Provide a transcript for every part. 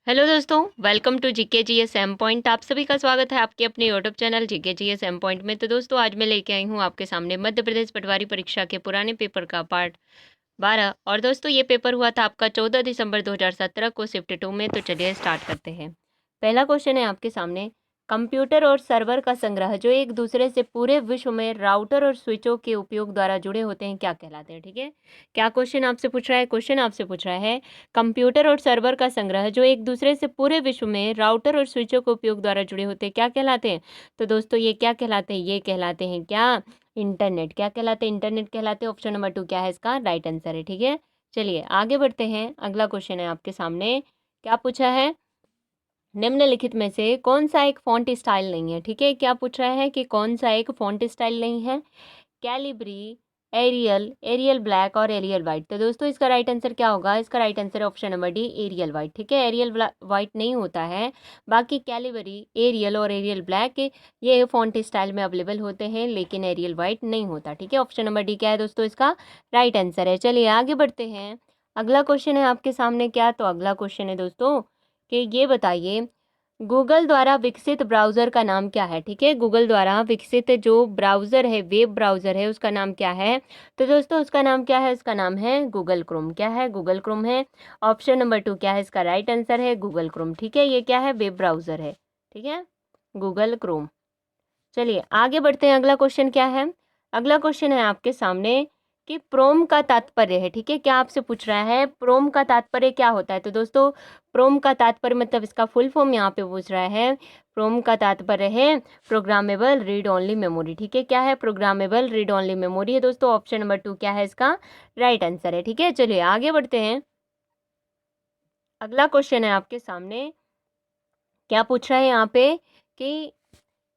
Hello दोस्तों, welcome to GK GS M point. आप सभी का स्वागत है आपके अपने YouTube channel GK GS M point में। तो दोस्तों, आज मैं लेके आई हूँ आपके सामने मध्य प्रदेश पटवारी परीक्षा के पुराने पेपर का पार्ट 12। और दोस्तों, ये पेपर हुआ था आपका 14 दिसंबर 2017 को शिफ्ट 2 में। तो चलिए स्टार्ट करते हैं। पहला क्वेश्चन है आपके सामने, कंप्यूटर और सर्वर का संग्रह जो एक दूसरे से पूरे विश्व में राउटर और स्विचों के उपयोग द्वारा जुड़े होते हैं क्या कहलाते हैं। ठीक है, क्या क्वेश्चन आपसे पूछ रहा है? क्वेश्चन आपसे पूछ रहा है कंप्यूटर और सर्वर का संग्रह जो एक दूसरे से पूरे विश्व में राउटर और स्विचों के उपयोग द्वारा जुड़े होते हैं क्या कहलाते हैं। तो दोस्तों, ये क्या कहलाते हैं? ये कहलाते हैं क्या? इंटरनेट। क्या कहलाते हैं? इंटरनेट कहलाते हैं। ऑप्शन नंबर 2 क्या है इसका राइट आंसर है। ठीक है, चलिए आगे बढ़ते हैं। अगला क्वेश्चन है आपके सामने, क्या पूछा है? निम्नलिखित में से कौन सा एक फॉन्ट स्टाइल नहीं है। ठीक है, क्या पूछ रहा है कि कौन सा एक फॉन्ट स्टाइल नहीं है? कैलिब्री, एरियल, एरियल ब्लैक और एरियल वाइट। तो दोस्तों, इसका राइट आंसर क्या होगा? इसका राइट आंसर है option number D, Arial white. ठीक है, एरियल वाइट नहीं होता है, बाकी कैलिबरी, एरियल और एरियल ब्लैक ये फॉन्ट स्टाइल में अवेलेबल होते हैं, लेकिन एरियल वाइट नहीं होता। ठीक है, ऑप्शन नंबर डी क्या है दोस्तों? इसका राइट आंसर है। चलिए आगे बढ़ते हैं। अगला क्वेश्चन है आपके सामने, क्या? तो अगला क्वेश्चन है दोस्तों कि ये बताइए गूगल द्वारा विकसित ब्राउज़र का नाम क्या है। ठीक है, गूगल द्वारा विकसित जो ब्राउज़र है, वेब ब्राउज़र है, उसका नाम क्या है? तो दोस्तों, उसका नाम क्या है? उसका नाम है गूगल क्रोम। क्या है? गूगल क्रोम है। ऑप्शन नंबर 2 क्या है इसका राइट आंसर है? Google Chrome. ठीक है, ये क्या है? वेब ब्राउज़र है। ठीक है, गूगल क्रोम। चलिए आगे बढ़ते हैं। अगला क्वेश्चन क्या है? अगला क्वेश्चन है आपके सामने कि प्रोम का तात्पर्य है। ठीक है, क्या आपसे पूछ रहा है प्रोम का तात्पर्य क्या होता है? तो दोस्तों, प्रोम का तात्पर्य मतलब इसका फुल फॉर्म यहाँ पे पूछ रहा है। प्रोम का तात्पर्य है प्रोग्रामेबल रीड ओनली मेमोरी। ठीक है, क्या है? प्रोग्रामेबल रीड ओनली मेमोरी है दोस्तों। ऑप्शन नंबर 2 क्या है इसका राइट आंसर है। ठीक है, चलिए आगे बढ़ते हैं। अगला क्वेश्चन है आपके सामने, क्या पूछ रहा है यहाँ पे कि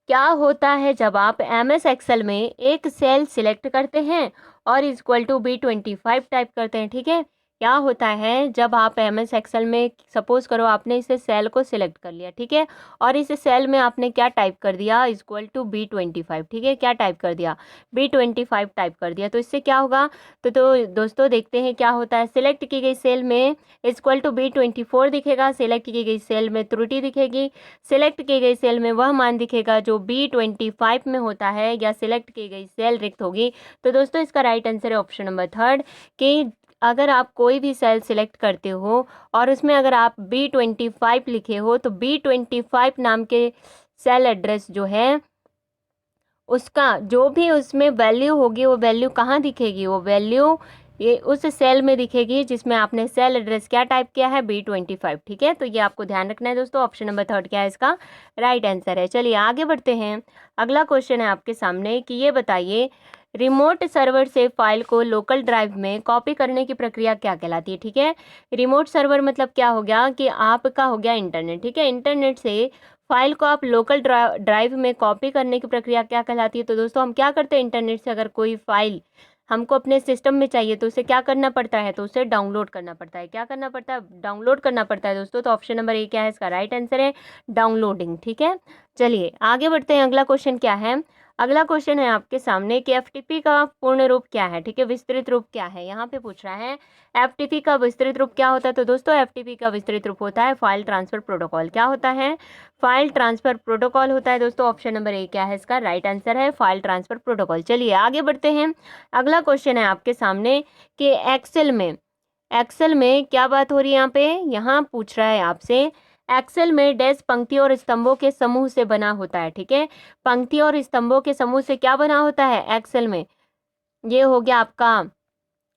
क्या होता है जब आप एम एस एक्सेल में एक सेल सिलेक्ट करते हैं और इक्वल टू B25 टाइप करते हैं। ठीक है, क्या होता है जब आप एम एस एक्सेल में, सपोज करो आपने इसे सेल को सिलेक्ट कर लिया। ठीक है, और इस सेल में आपने क्या टाइप कर दिया? Equal to B25। ठीक है, क्या टाइप कर दिया? B25 टाइप कर दिया। तो इससे क्या होगा? तो दोस्तों देखते हैं क्या होता है। सिलेक्ट की गई सेल में इक्वल टू B24 दिखेगा, सिलेक्ट की गई सेल में त्रुटि दिखेगी, सिलेक्ट की गई सेल में वह मान दिखेगा जो B25 में होता है, या सिलेक्ट की गई सेल रिक्त होगी। तो दोस्तों, इसका राइट आंसर है ऑप्शन नंबर 3 कि अगर आप कोई भी सेल सिलेक्ट करते हो और उसमें अगर आप B25 लिखे हो, तो B25 नाम के सेल एड्रेस जो है उसका जो भी उसमें वैल्यू होगी, वो वैल्यू कहाँ दिखेगी? वो वैल्यू ये उस सेल में दिखेगी जिसमें आपने सेल एड्रेस क्या टाइप किया है? B25। ठीक है, तो ये आपको ध्यान रखना है दोस्तों। ऑप्शन नंबर 3 क्या है इसका राइट आंसर है। चलिए आगे बढ़ते हैं। अगला क्वेश्चन है आपके सामने कि ये बताइए रिमोट सर्वर से फाइल को लोकल ड्राइव में कॉपी करने की प्रक्रिया क्या कहलाती है। ठीक है, रिमोट सर्वर मतलब क्या हो गया कि आपका हो गया इंटरनेट। ठीक है, इंटरनेट से फाइल को आप लोकल ड्राइव में कॉपी करने की प्रक्रिया क्या कहलाती है? तो दोस्तों, हम क्या करते हैं, इंटरनेट से अगर कोई फाइल हमको अपने सिस्टम में चाहिए तो उसे क्या करना पड़ता है? तो उसे डाउनलोड करना पड़ता है। क्या करना पड़ता है? डाउनलोड करना पड़ता है दोस्तों। तो ऑप्शन नंबर ए क्या है इसका राइट आंसर है? डाउनलोडिंग। ठीक है, चलिए आगे बढ़ते हैं। अगला क्वेश्चन क्या है? अगला क्वेश्चन है आपके सामने कि एफटीपी का पूर्ण रूप क्या है। ठीक है, विस्तृत रूप क्या है? यहाँ पे पूछ रहा है एफटीपी का विस्तृत रूप क्या होता है। तो दोस्तों, एफटीपी का विस्तृत रूप होता है फाइल ट्रांसफर प्रोटोकॉल। क्या होता है? फाइल ट्रांसफर प्रोटोकॉल होता है दोस्तों। ऑप्शन नंबर ए क्या है इसका राइट आंसर है? File transfer protocol. चलिए आगे बढ़ते हैं। अगला क्वेश्चन है आपके सामने कि एक्सेल में क्या बात हो रही है यहाँ पे? यहाँ पूछ रहा है आपसे एक्सेल में डैश पंक्तियों और स्तंभों के समूह से बना होता है। ठीक है, पंक्तियों और स्तंभों के समूह से क्या बना होता है एक्सेल में? ये हो गया आपका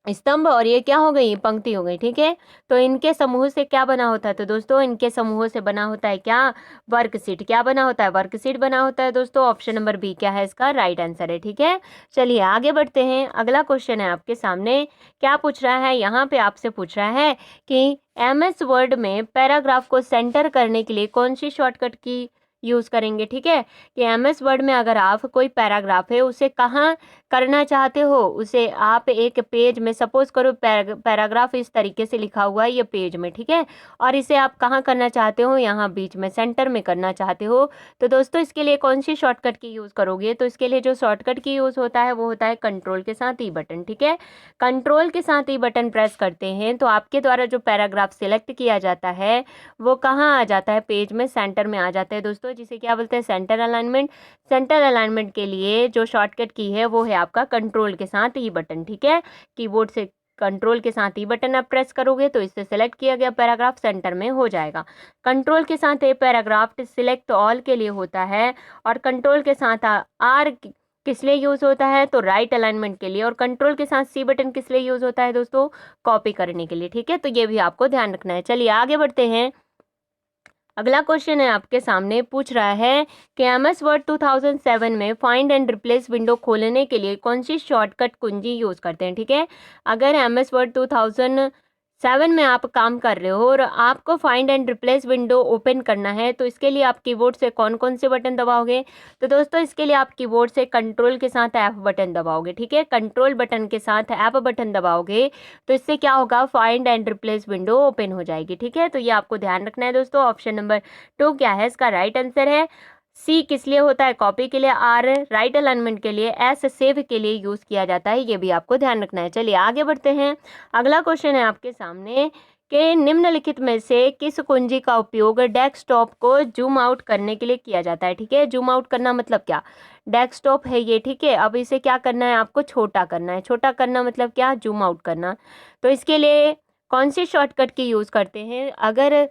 स्तंभ और ये क्या हो गई? पंक्ति हो गई। ठीक है, तो इनके समूह से क्या बना होता है? तो दोस्तों, इनके समूह से बना होता है क्या? वर्कशीट। क्या बना होता है? वर्कशीट बना होता है दोस्तों। ऑप्शन नंबर बी क्या है इसका राइट आंसर है। ठीक है, चलिए आगे बढ़ते हैं। अगला क्वेश्चन है आपके सामने, क्या पूछ रहा है? यहाँ पे आपसे पूछ रहा है कि MS वर्ड में पैराग्राफ को सेंटर करने के लिए कौन सी शॉर्टकट की यूज़ करेंगे। ठीक है, कि MS वर्ड में अगर आप कोई पैराग्राफ है उसे कहाँ करना चाहते हो उसे आप एक पेज में, सपोज करो पैराग्राफ इस तरीके से लिखा हुआ है ये पेज में, ठीक है, और इसे आप कहाँ करना चाहते हो, यहाँ बीच में सेंटर में करना चाहते हो। तो दोस्तों इसके लिए कौन सी शॉर्टकट की यूज़ करोगे, तो इसके लिए जो शॉर्टकट की यूज़ होता है वो होता है कंट्रोल के साथ ई बटन, ठीक है। कंट्रोल के साथ ई बटन प्रेस करते हैं तो आपके द्वारा जो पैराग्राफ सिलेक्ट किया जाता है वो कहाँ आ जाता है, पेज में सेंटर में आ जाता है दोस्तों, जिसे क्या बोलते हैं, सेंटर अलाइनमेंट। सेंटर अलाइनमेंट के लिए जो शॉर्टकट की है वो है आपका कंट्रोल के साथ ई बटन, ठीक है। कीबोर्ड से कंट्रोल के साथ ई बटन आप प्रेस करोगे तो इससे सेलेक्ट किया गया पैराग्राफ सेंटर में हो जाएगा। कंट्रोल के साथ ए पैराग्राफ सिलेक्ट ऑल के लिए होता है, और कंट्रोल के साथ आर किस लिए यूज़ होता है, तो राइट अलाइनमेंट के लिए, और कंट्रोल के साथ सी बटन किस लिए यूज़ होता है दोस्तों, कॉपी करने के लिए, ठीक है। तो ये भी आपको ध्यान रखना है। चलिए आगे बढ़ते हैं। अगला क्वेश्चन है आपके सामने, पूछ रहा है कि एमएस वर्ड 2007 में फाइंड एंड रिप्लेस विंडो खोलने के लिए कौन सी शॉर्टकट कुंजी यूज़ करते हैं, ठीक है। अगर एमएस वर्ड 2007 में आप काम कर रहे हो और आपको find and replace window open करना है तो इसके लिए आप कीबोर्ड से कौन कौन से बटन दबाओगे, तो दोस्तों इसके लिए आप कीबोर्ड से कंट्रोल के साथ एफ बटन दबाओगे, ठीक है। कंट्रोल बटन के साथ एफ बटन दबाओगे तो इससे क्या होगा, find and replace window open हो जाएगी, ठीक है। तो ये आपको ध्यान रखना है दोस्तों। ऑप्शन नंबर 2 क्या है, इसका राइट आंसर है। सी किस लिए होता है, कॉपी के लिए। आर राइट अलाइनमेंट के लिए। एस सेव के लिए यूज़ किया जाता है, ये भी आपको ध्यान रखना है। चलिए आगे बढ़ते हैं। अगला क्वेश्चन है आपके सामने कि निम्नलिखित में से किस कुंजी का उपयोग डेस्कटॉप को जूम आउट करने के लिए किया जाता है, ठीक है। जूम आउट करना मतलब क्या, डेस्कटॉप है ये, ठीक है। अब इसे क्या करना है, आपको छोटा करना है। छोटा करना मतलब क्या, जूम आउट करना। तो इसके लिए कौन सी शॉर्टकट की यूज़ करते हैं, अगर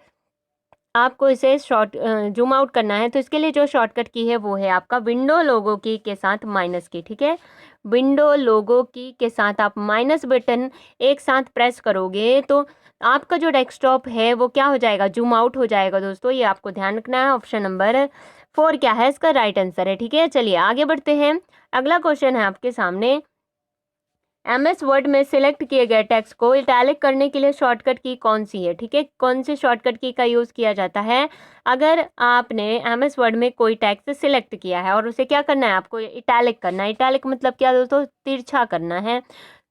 आपको इसे जूम आउट करना है तो इसके लिए जो शॉर्टकट की है वो है आपका विंडो लोगो की के साथ माइनस की, ठीक है। विंडो लोगो की के साथ आप माइनस बटन एक साथ प्रेस करोगे तो आपका जो डेस्कटॉप है वो क्या हो जाएगा, जूम आउट हो जाएगा दोस्तों, ये आपको ध्यान रखना है। ऑप्शन नंबर 4 क्या है, इसका राइट आंसर है, ठीक है। चलिए आगे बढ़ते हैं। अगला क्वेश्चन है आपके सामने, एमएस वर्ड में सिलेक्ट किए गए टेक्स्ट को इटैलिक करने के लिए शॉर्टकट की कौन सी है, ठीक है। कौन सी शॉर्टकट की का यूज़ किया जाता है, अगर आपने एमएस वर्ड में कोई टेक्स्ट सिलेक्ट किया है और उसे क्या करना है, आपको इटैलिक करना है। इटैलिक मतलब क्या दोस्तों, तिरछा करना है।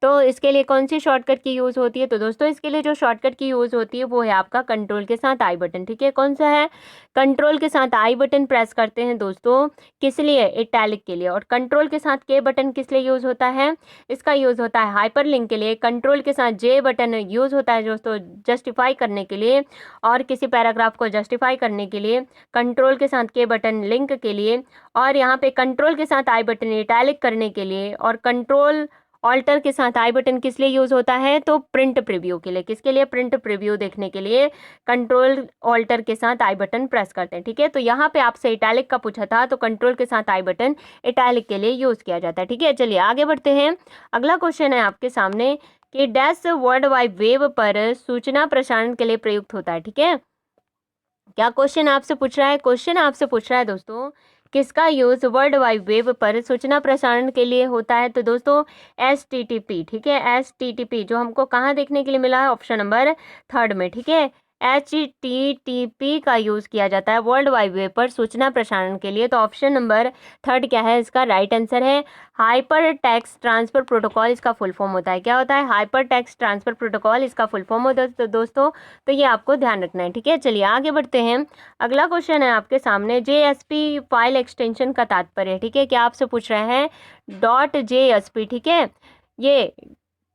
तो इसके लिए कौन सी शॉर्टकट की यूज़ होती है, तो दोस्तों इसके लिए जो शॉर्टकट की यूज़ होती है वो है आपका कंट्रोल के साथ आई बटन, ठीक है। कौन सा है, कंट्रोल के साथ आई बटन प्रेस करते हैं दोस्तों, किस लिए, इटैलिक के लिए। और कंट्रोल के साथ के बटन किस लिए यूज़ होता है, इसका यूज़ होता है हाइपर लिंक के लिए। कंट्रोल के साथ जे बटन यूज़ होता है दोस्तों जस्टिफाई करने के लिए, और किसी पैराग्राफ को जस्टिफाई करने के लिए। कंट्रोल के साथ के बटन लिंक के लिए, और यहाँ पे कंट्रोल के साथ आई बटन इटैलिक करने के लिए। और कंट्रोल ऑल्टर के साथ आई बटन किस लिए यूज़ होता है, तो प्रिंट प्रीव्यू के लिए। किसके लिए, प्रिंट प्रीव्यू देखने के लिए कंट्रोल ऑल्टर के साथ आई बटन प्रेस करते हैं, ठीक है। तो यहाँ पे आपसे इटैलिक का पूछा था तो कंट्रोल के साथ आई बटन इटैलिक के लिए यूज़ किया जाता है, ठीक है। चलिए आगे बढ़ते हैं। अगला क्वेश्चन है आपके सामने कि डैश वर्ल्ड वाइड वेब पर सूचना प्रसारण के लिए प्रयुक्त होता है, ठीक है। क्या क्वेश्चन आपसे पूछ रहा है, क्वेश्चन आपसे पूछ रहा है दोस्तों किसका यूज़ वर्ल्ड वाइड वेब पर सूचना प्रसारण के लिए होता है, तो दोस्तों HTTP, ठीक है। HTTP जो हमको कहाँ देखने के लिए मिला है, ऑप्शन नंबर 3 में, ठीक है। HTTP का यूज़ किया जाता है वर्ल्ड वाइड वेब पर सूचना प्रसारण के लिए। तो ऑप्शन नंबर 3 क्या है, इसका राइट आंसर है हाइपर टेक्स्ट ट्रांसफ़र प्रोटोकॉल, इसका फुल फॉर्म होता है। क्या होता है, हाइपर टेक्स्ट ट्रांसफ़र प्रोटोकॉल, इसका फुल फॉर्म होता है दोस्तों। तो ये आपको ध्यान रखना है, ठीक है। चलिए आगे बढ़ते हैं। अगला क्वेश्चन है आपके सामने, JSP फाइल एक्सटेंशन का तात्पर्य, ठीक है। क्या आपसे पूछ रहे हैं, .JSP, ठीक है। ये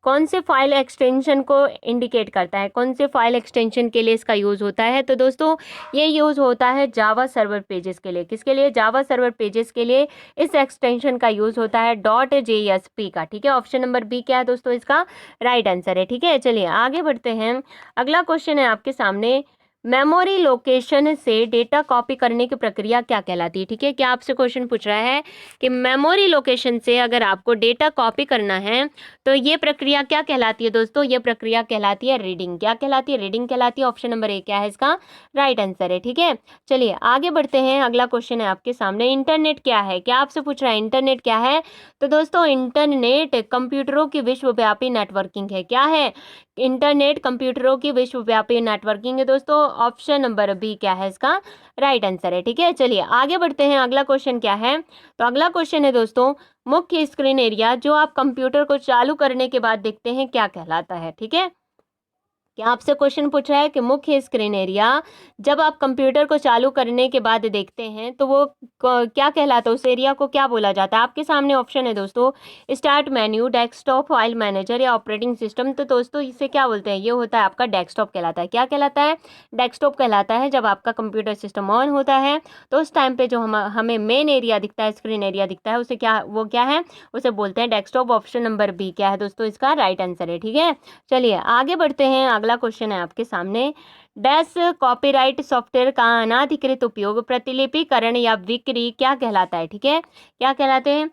कौन से फाइल एक्सटेंशन को इंडिकेट करता है, कौन से फाइल एक्सटेंशन के लिए इसका यूज़ होता है, तो दोस्तों ये यूज़ होता है जावा सर्वर पेजेस के लिए। किसके लिए, जावा सर्वर पेजेस के लिए इस एक्सटेंशन का यूज़ होता है .JSP का, ठीक है। ऑप्शन नंबर बी क्या है दोस्तों, इसका राइट आंसर है, ठीक है। चलिए आगे बढ़ते हैं। अगला क्वेश्चन है आपके सामने, मेमोरी लोकेशन से डेटा कॉपी करने की प्रक्रिया क्या कहलाती है, ठीक है। क्या आपसे क्वेश्चन पूछ रहा है कि मेमोरी लोकेशन से अगर आपको डेटा कॉपी करना है तो ये प्रक्रिया क्या कहलाती है दोस्तों, ये प्रक्रिया कहलाती है रीडिंग। क्या कहलाती है, रीडिंग कहलाती है। ऑप्शन नंबर 1 क्या है, इसका राइट आंसर है, ठीक है। चलिए आगे बढ़ते हैं। अगला क्वेश्चन है आपके सामने, इंटरनेट क्या है। क्या आपसे पूछ रहा है इंटरनेट क्या है, तो दोस्तों इंटरनेट कंप्यूटरों की विश्वव्यापी नेटवर्किंग है। क्या है, इंटरनेट कंप्यूटरों की विश्वव्यापी नेटवर्किंग है दोस्तों। ऑप्शन नंबर बी क्या है इसका राइट आंसर है। ठीक है, चलिए आगे बढ़ते हैं। अगला क्वेश्चन क्या है, तो अगला क्वेश्चन है दोस्तों, मुख्य स्क्रीन एरिया जो आप कंप्यूटर को चालू करने के बाद देखते हैं क्या कहलाता है। ठीक है, क्या आपसे क्वेश्चन पूछ रहा है कि मुख्य स्क्रीन एरिया जब आप कंप्यूटर को चालू करने के बाद देखते हैं तो वो क्या कहलाता है, उस एरिया को क्या बोला जाता है। आपके सामने ऑप्शन है दोस्तों, start menu, desktop, file manager या ऑपरेटिंग सिस्टम। तो दोस्तों इसे क्या बोलते हैं, ये होता है आपका डेस्कटॉप कहलाता है। क्या कहलाता है, डेस्कटॉप कहलाता है। जब आपका कंप्यूटर सिस्टम ऑन होता है तो उस टाइम पे जो हमें मेन एरिया दिखता है, स्क्रीन एरिया दिखता है, उसे क्या है, उसे बोलते हैं डेस्कटॉप। ऑप्शन नंबर बी क्या है दोस्तों, इसका राइट आंसर है। ठीक है, चलिए आगे बढ़ते हैं। अगला क्वेश्चन है आपके सामने, डैश कॉपीराइट सॉफ्टवेयर का अनाधिकृत उपयोग, प्रतिलिपिकरण या बिक्री क्या कहलाता है। ठीक है, क्या कहलाते हैं,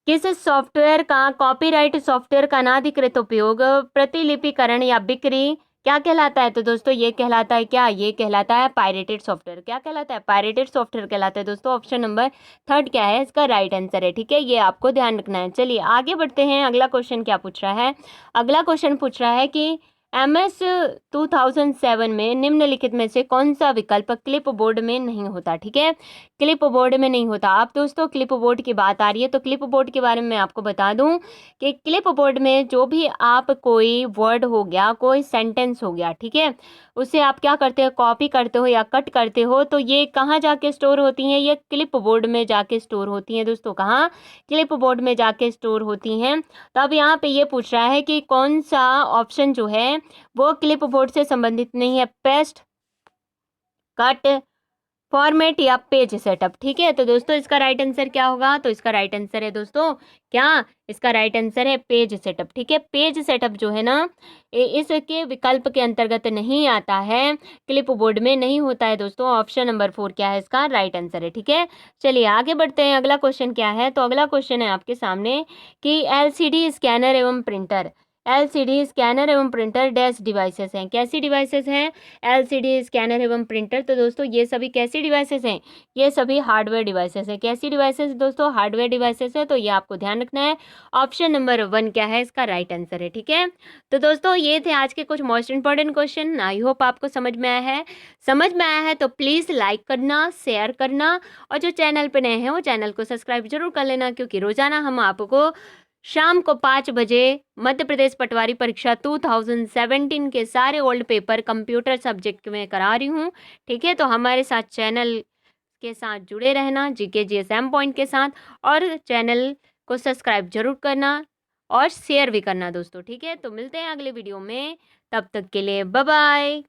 किस सॉफ्टवेयर का, कॉपीराइट सॉफ्टवेयर का अनाधिकृत उपयोग, प्रतिलिपिकरण या बिक्री क्या कहलाता है। तो दोस्तों ये कहलाता है क्या, ये कहलाता है पायरेटेड सॉफ्टवेयर। क्या कहलाता है, पायरेटेड सॉफ्टवेयर कहलाता है दोस्तों। ऑप्शन नंबर थर्ड क्या है, इसका राइट आंसर है। ठीक है, ये आपको ध्यान रखना है। चलिए आगे बढ़ते हैं। अगला क्वेश्चन क्या पूछ रहा है, अगला क्वेश्चन पूछ रहा है कि MS 2007 में निम्नलिखित में से कौन सा विकल्प क्लिप बोर्ड में नहीं होता। ठीक है, क्लिप बोर्ड में नहीं होता। आप दोस्तों क्लिप बोर्ड की बात आ रही है तो क्लिप बोर्ड के बारे में मैं आपको बता दूं कि क्लिप बोर्ड में जो भी आप कोई वर्ड हो गया, कोई सेंटेंस हो गया, ठीक है, उसे आप क्या करते हो, कॉपी करते हो या कट करते हो, तो ये कहाँ जाके स्टोर होती हैं, ये क्लिप बोर्ड में जाके स्टोर होती हैं दोस्तों। कहाँ, क्लिप बोर्ड में जाके स्टोर होती हैं। तो अब यहाँ पे ये पूछ रहा है कि कौन सा ऑप्शन जो है वो क्लिप बोर्ड से संबंधित नहीं है, पेस्ट, कट, फॉर्मेट या पेज सेटअप। ठीक है, तो दोस्तों इसका राइट आंसर क्या होगा, तो इसका राइट आंसर है दोस्तों, क्या, इसका राइट आंसर है पेज सेटअप। ठीक है, पेज सेटअप जो है ना, इसके विकल्प के अंतर्गत नहीं आता है, क्लिप बोर्ड में नहीं होता है दोस्तों। ऑप्शन नंबर 4 क्या है, इसका राइट आंसर है। ठीक है, चलिए आगे बढ़ते हैं। अगला क्वेश्चन क्या है, तो अगला क्वेश्चन है आपके सामने कि LCD स्कैनर एवं प्रिंटर, LCD स्कैनर एवं प्रिंटर डैश डिवाइसेस हैं, कैसी डिवाइसेस हैं, LCD स्कैनर एवं प्रिंटर। तो दोस्तों ये सभी कैसी डिवाइसेस हैं, ये सभी हार्डवेयर डिवाइसेस हैं। कैसी डिवाइसेस दोस्तों, हार्डवेयर डिवाइसेस है, तो ये आपको ध्यान रखना है। ऑप्शन नंबर 1 क्या है, इसका राइट आंसर है। ठीक है, तो दोस्तों ये थे आज के कुछ most important question. I hope आपको समझ में आया है। समझ में आया है तो प्लीज़ लाइक करना, शेयर करना, और जो चैनल पर नए हैं वो चैनल को सब्सक्राइब जरूर कर लेना, क्योंकि रोजाना हम आपको शाम को 5 बजे मध्य प्रदेश पटवारी परीक्षा 2017 के सारे ओल्ड पेपर कंप्यूटर सब्जेक्ट में करा रही हूँ। ठीक है, तो हमारे साथ चैनल के साथ जुड़े रहना, GK GS पॉइंट के साथ, और चैनल को सब्सक्राइब जरूर करना और शेयर भी करना दोस्तों। ठीक है, तो मिलते हैं अगले वीडियो में, तब तक के लिए बाय बाय।